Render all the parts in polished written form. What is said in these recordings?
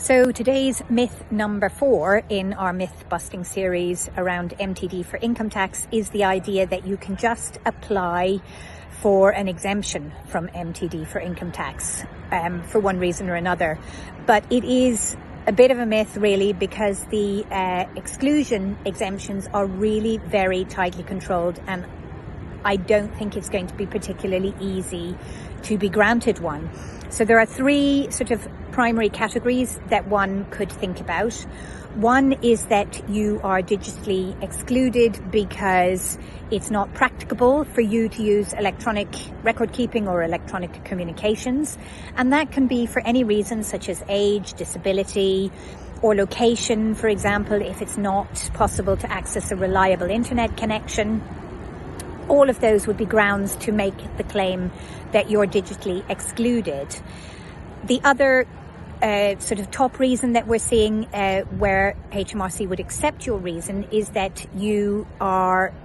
So today's myth number 4 in our myth-busting series around MTD for income tax is the idea that you can just apply for an exemption from MTD for income tax for one reason or another. But it is a bit of a myth, really, because the exclusion exemptions are really very tightly controlled, and I don't think it's going to be particularly easy to be granted one. So there are 3 sort of primary categories that one could think about. One is that you are digitally excluded because it's not practicable for you to use electronic record keeping or electronic communications. And that can be for any reason, such as age, disability, or location. For example, if it's not possible to access a reliable internet connection. All of those would be grounds to make the claim that you're digitally excluded. The other sort of top reason that we're seeing where HMRC would accept your reason is that you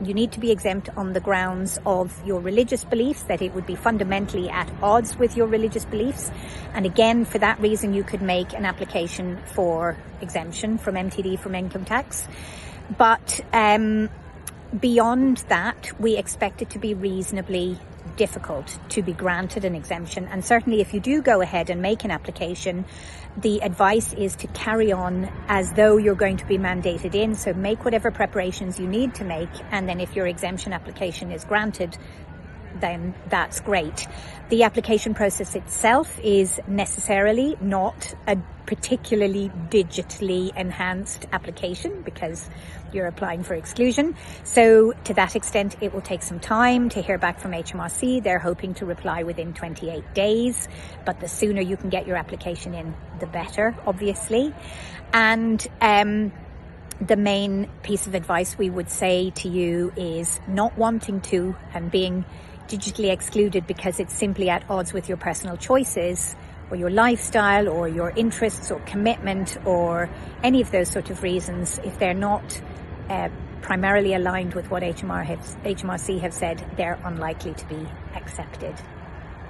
need to be exempt on the grounds of your religious beliefs, that it would be fundamentally at odds with your religious beliefs. And again, for that reason, you could make an application for exemption from MTD from income tax. But beyond that, we expect it to be reasonably difficult to be granted an exemption. And certainly if you do go ahead and make an application, the advice is to carry on as though you're going to be mandated in. So make whatever preparations you need to make, and then if your exemption application is granted, then that's great. The application process itself is necessarily not a particularly digitally enhanced application because you're applying for exclusion. So to that extent, it will take some time to hear back from HMRC. They're hoping to reply within 28 days, but the sooner you can get your application in, the better, obviously. And the main piece of advice we would say to you is not wanting to and being digitally excluded because it's simply at odds with your personal choices or your lifestyle or your interests or commitment or any of those sort of reasons. If they're not primarily aligned with what HMRC have said, they're unlikely to be accepted.